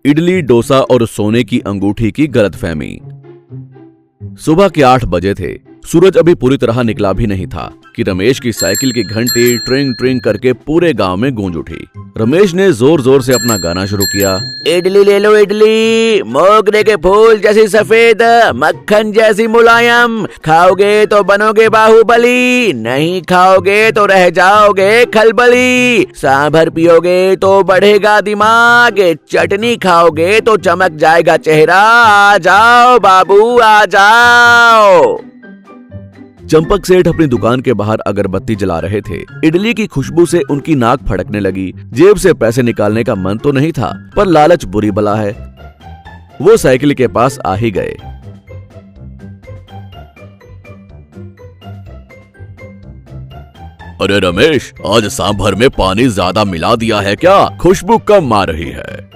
इडली, डोसा और सोने की अंगूठी की गलतफहमी। सुबह के 8 बजे थे। सूरज अभी पूरी तरह निकला भी नहीं था कि रमेश की साइकिल की घंटी ट्रिंग ट्रिंग करके पूरे गांव में गूंज उठी। रमेश ने जोर जोर से अपना गाना शुरू किया। इडली ले लो इडली, मोगरे के फूल जैसी सफेद, मक्खन जैसी मुलायम, खाओगे तो बनोगे बाहुबली, नहीं खाओगे तो रह जाओगे खलबली, सांभर पियोगे तो बढ़ेगा दिमाग, चटनी खाओगे तो चमक जाएगा चेहरा, आ जाओ बाबू आ जाओ। चंपक सेठ अपनी दुकान के बाहर अगरबत्ती जला रहे थे। इडली की खुशबू से उनकी नाक फड़कने लगी। जेब से पैसे निकालने का मन तो नहीं था, पर लालच बुरी बला है। वो साइकिल के पास आ ही गए। अरे रमेश, आज सांभर में पानी ज्यादा मिला दिया है क्या? खुशबू कम आ रही है।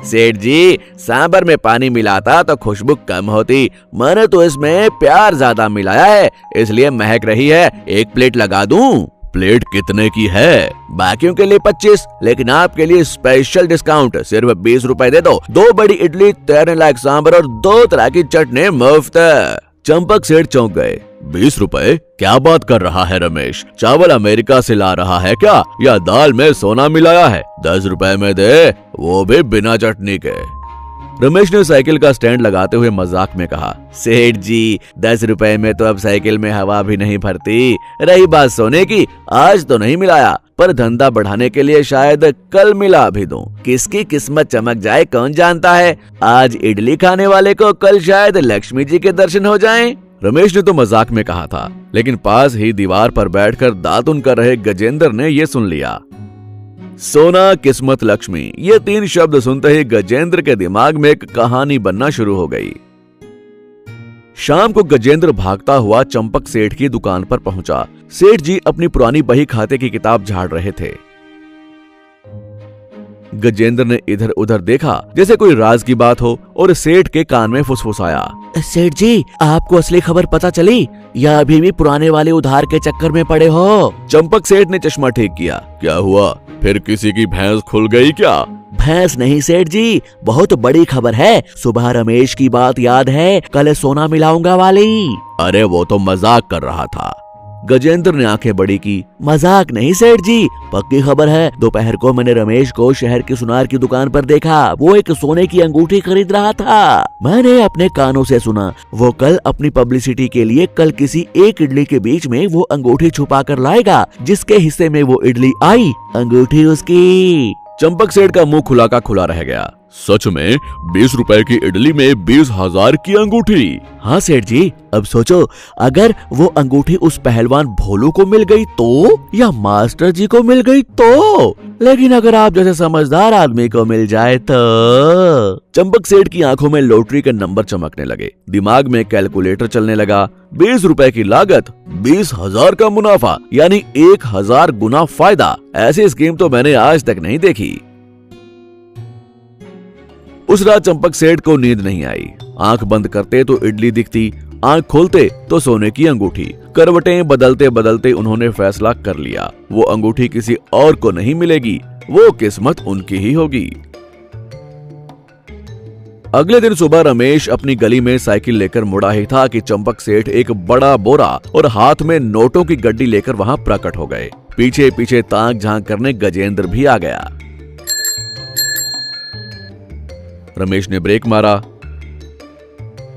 सेठ जी, सांभर में पानी मिलाता तो खुशबू कम होती, मैंने तो इसमें प्यार ज्यादा मिलाया है, इसलिए महक रही है। एक प्लेट लगा दूं? प्लेट कितने की है? बाकियों के लिए 25, लेकिन आपके लिए स्पेशल डिस्काउंट, सिर्फ 20 रुपए दे दो। 2 बड़ी इडली, तैरने लायक सांभर और 2 तरह की चटनी मुफ्त। चंपक सेठ चौंक गए। 20 रुपए? क्या बात कर रहा है रमेश? चावल अमेरिका से ला रहा है क्या, या दाल में सोना मिलाया है? 10 रुपए में दे, वो भी बिना चटनी के। रमेश ने साइकिल का स्टैंड लगाते हुए मजाक में कहा। सेठ जी, 10 रुपए में तो अब साइकिल में हवा भी नहीं भरती। रही बात सोने की, आज तो नहीं मिलाया, पर धंधा बढ़ाने के लिए शायद कल मिला भी दूं। किसकी किस्मत चमक जाए कौन जानता है। आज इडली खाने वाले को कल शायद लक्ष्मी जी के दर्शन हो जाएं। रमेश ने तो मजाक में कहा था, लेकिन पास ही दीवार पर बैठकर दातुन कर रहे गजेंद्र ने ये सुन लिया। सोना, किस्मत, लक्ष्मी, ये 3 शब्द सुनते ही गजेंद्र के दिमाग में एक कहानी बनना शुरू हो गई। शाम को गजेंद्र भागता हुआ चंपक सेठ की दुकान पर पहुंचा। सेठ जी अपनी पुरानी बही खाते की किताब झाड़ रहे थे। गजेंद्र ने इधर उधर देखा जैसे कोई राज की बात हो, और सेठ के कान में फुसफुसाया। सेठ जी, आपको असली खबर पता चली या अभी भी पुराने वाले उधार के चक्कर में पड़े हो? चंपक सेठ ने चश्मा ठीक किया। क्या हुआ? फिर किसी की भैंस खुल गई क्या? भैंस नहीं सेठ जी, बहुत बड़ी खबर है। सुबह रमेश की बात याद है, कल सोना मिलाऊंगा वाली? अरे वो तो मजाक कर रहा था। गजेंद्र ने आंखें बड़ी की। मजाक नहीं सेठ जी, पक्की खबर है। दोपहर को मैंने रमेश को शहर की सुनार की दुकान पर देखा। वो एक सोने की अंगूठी खरीद रहा था। मैंने अपने कानों से सुना, वो कल अपनी पब्लिसिटी के लिए कल किसी एक इडली के बीच में वो अंगूठी छुपा कर लाएगा। जिसके हिस्से में वो इडली आई, अंगूठी उसकी। चंपक सेठ का मुंह खुला का खुला रह गया। सच में 20 रुपए की इडली में 20,000 की अंगूठी? हाँ सेठ जी, अब सोचो, अगर वो अंगूठी उस पहलवान भोलू को मिल गई तो, या मास्टर जी को मिल गई तो, लेकिन अगर आप जैसे समझदार आदमी को मिल जाए तो। चंपक सेठ की आंखों में लॉटरी के नंबर चमकने लगे। दिमाग में कैलकुलेटर चलने लगा। 20 रुपए की लागत, 20,000 का मुनाफा, यानी 1000 गुना फायदा। ऐसी स्कीम तो मैंने आज तक नहीं देखी। उस रात चंपक सेठ को नींद नहीं आई। आंख बंद करते तो इडली दिखती, आंख खोलते तो सोने की अंगूठी। करवटें बदलते बदलते उन्होंने फैसला कर लिया, वो अंगूठी किसी और को नहीं मिलेगी, वो किस्मत उनकी ही होगी। अगले दिन सुबह रमेश अपनी गली में साइकिल लेकर मुड़ा ही था कि चंपक सेठ एक बड़ा बोरा और हाथ में नोटों की गड्डी लेकर वहां प्रकट हो गए। पीछे पीछे ताक झांक करने गजेंद्र भी आ गया। रमेश ने ब्रेक मारा।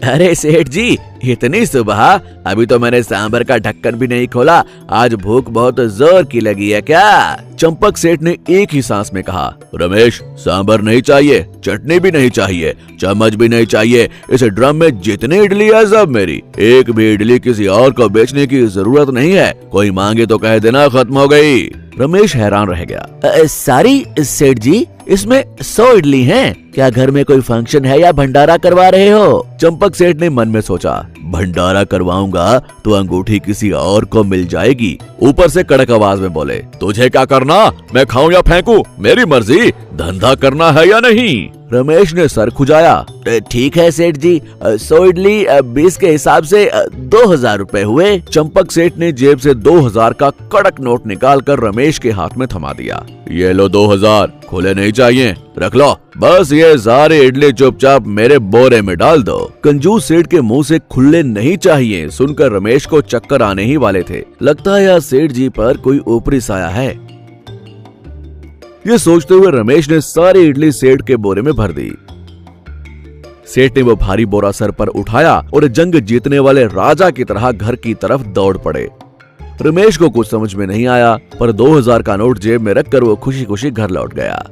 अरे सेठ जी, इतनी सुबह? अभी तो मैंने सांभर का ढक्कन भी नहीं खोला। आज भूख बहुत जोर की लगी है क्या? चंपक सेठ ने एक ही सांस में कहा। रमेश, सांभर नहीं चाहिए, चटनी भी नहीं चाहिए, चम्मच भी नहीं चाहिए। इस ड्रम में जितनी इडली है सब मेरी। एक भी इडली किसी और को बेचने की जरूरत नहीं है। कोई मांगे तो कह देना खत्म हो गई। रमेश हैरान रह गया। सारी सेठ जी, इसमें 100 इडली हैं। क्या घर में कोई फंक्शन है या भंडारा करवा रहे हो? चंपक सेठ ने मन में सोचा, भंडारा करवाऊंगा तो अंगूठी किसी और को मिल जाएगी। ऊपर से कड़क आवाज में बोले, तुझे क्या करना? मैं खाऊं या फेंकूं? मेरी मर्जी। धंधा करना है या नहीं? रमेश ने सर खुजाया। ठीक है सेठ जी, 100 इडली 20 के हिसाब से 2000 रुपए हुए। चंपक सेठ ने जेब से 2000 का कड़क नोट निकालकर रमेश के हाथ में थमा दिया। ये लो 2000, खुले नहीं चाहिए, रख लो, बस ये सारे इडली चुपचाप मेरे बोरे में डाल दो। कंजूस सेठ के मुंह से खुले नहीं चाहिए सुनकर रमेश को चक्कर आने ही वाले थे। लगता है आज सेठ जी पर कोई ऊपरी साया है। ये सोचते हुए रमेश ने सारी इडली सेठ के बोरे में भर दी। सेठ ने वो भारी बोरा सर पर उठाया और जंग जीतने वाले राजा की तरह घर की तरफ दौड़ पड़े। रमेश को कुछ समझ में नहीं आया, पर 2000 का नोट जेब में रखकर वो खुशी खुशी घर लौट गया।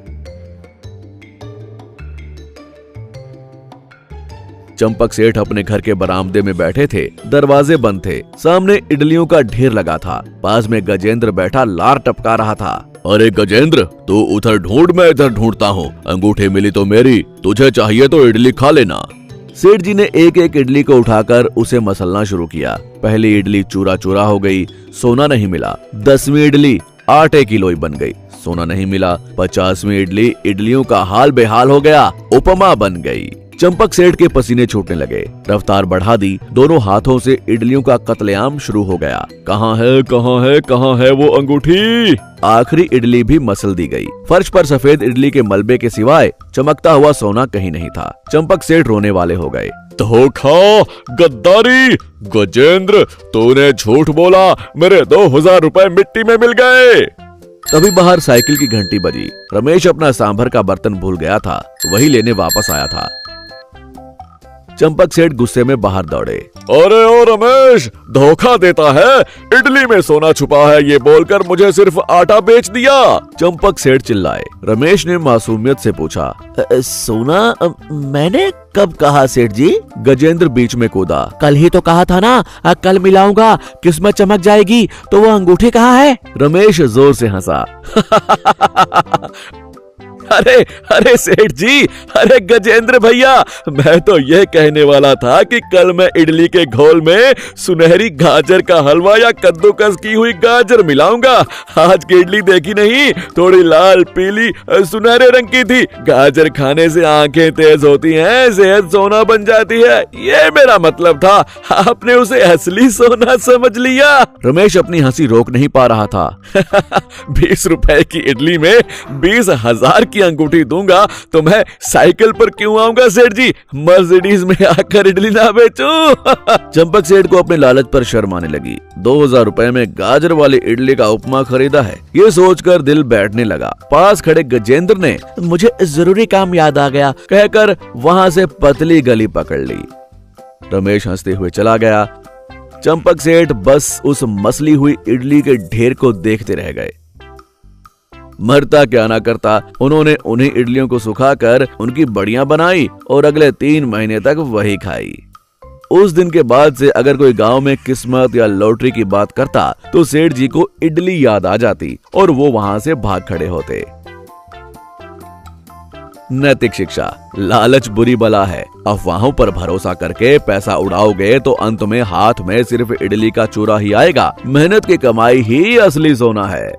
चंपक सेठ अपने घर के बरामदे में बैठे थे, दरवाजे बंद थे, सामने इडलियों का ढेर लगा था। पास में गजेंद्र बैठा लार टपका रहा था। अरे गजेंद्र, तू उधर ढूंढ, मैं इधर ढूंढता हूँ। अंगूठी मिली तो मेरी, तुझे चाहिए तो इडली खा लेना। सेठ जी ने एक एक इडली को उठाकर उसे मसलना शुरू किया। पहली इडली चूरा चूरा हो गई, सोना नहीं मिला। 10वीं इडली आटे की लोई बन गई, सोना नहीं मिला। 50वीं इडली इडलियों का हाल बेहाल हो गया, उपमा बन गई। चंपक सेठ के पसीने छूटने लगे, रफ्तार बढ़ा दी। दोनों हाथों से इडलियों का कत्लेआम शुरू हो गया। कहाँ है, कहाँ है, कहाँ है वो अंगूठी? आखिरी इडली भी मसल दी गई। फर्श पर सफेद इडली के मलबे के सिवाय चमकता हुआ सोना कहीं नहीं था। चंपक सेठ रोने वाले हो गए। धोखा, गद्दारी, गजेंद्र, तूने झूठ बोला, मेरे 2000 रुपए मिट्टी में मिल गए। तभी बाहर साइकिल की घंटी बजी। रमेश अपना सांभर का बर्तन भूल गया था, वही लेने वापस आया था। चंपक सेठ गुस्से में बाहर दौड़े। अरे ओ रमेश, धोखा देता है, इडली में सोना छुपा है ये बोलकर मुझे सिर्फ आटा बेच दिया। चंपक सेठ चिल्लाए। रमेश ने मासूमियत से पूछा, सोना मैंने कब कहा सेठ जी? गजेंद्र बीच में कूदा। कल ही तो कहा था ना, कल मिलाऊंगा, किस्मत चमक जाएगी। तो वो अंगूठी कहाँ है? रमेश जोर से हंसा। अरे अरे सेठ जी, अरे गजेंद्र भैया, मैं तो ये कहने वाला था कि कल मैं इडली के घोल में सुनहरी गाजर का हलवा या कद्दूकस की हुई गाजर मिलाऊंगा। आज की इडली देखी नहीं, थोड़ी लाल पीली सुनहरे रंग की थी। गाजर खाने से आंखें तेज होती हैं, सेहत सोना बन जाती है, ये मेरा मतलब था। आपने उसे असली सोना समझ लिया। रमेश अपनी हंसी रोक नहीं पा रहा था। 20 रुपए की इडली में 20,000 की अंगूठी दूंगा तो मैं साइकिल पर क्यों आऊंगा सेठ जी? मर्सिडीज में आकर इडली ना बेचूं। चंपक सेठ को अपने लालच पर शर्म आने लगी। 2000 रुपए में गाजर वाली इडली का उपमा खरीदा है, ये सोचकर दिल बैठने लगा। पास खड़े गजेंद्र ने मुझे जरूरी काम याद आ गया कहकर वहां से पतली गली पकड़ ली। रमेश हंसते हुए चला गया। चंपक सेठ बस उस मसली हुई इडली के ढेर को देखते रह गए। मरता क्या ना करता, उन्होंने उन्हीं इडलियों को सुखाकर उनकी बड़ियां बनाई और अगले 3 महीने तक वही खाई। उस दिन के बाद से अगर कोई गांव में किस्मत या लॉटरी की बात करता तो सेठ जी को इडली याद आ जाती और वो वहां से भाग खड़े होते। नैतिक शिक्षा, लालच बुरी बला है। अफवाहों पर भरोसा करके पैसा उड़ाओगे तो अंत में हाथ में सिर्फ इडली का चूरा ही आएगा। मेहनत की कमाई ही असली सोना है।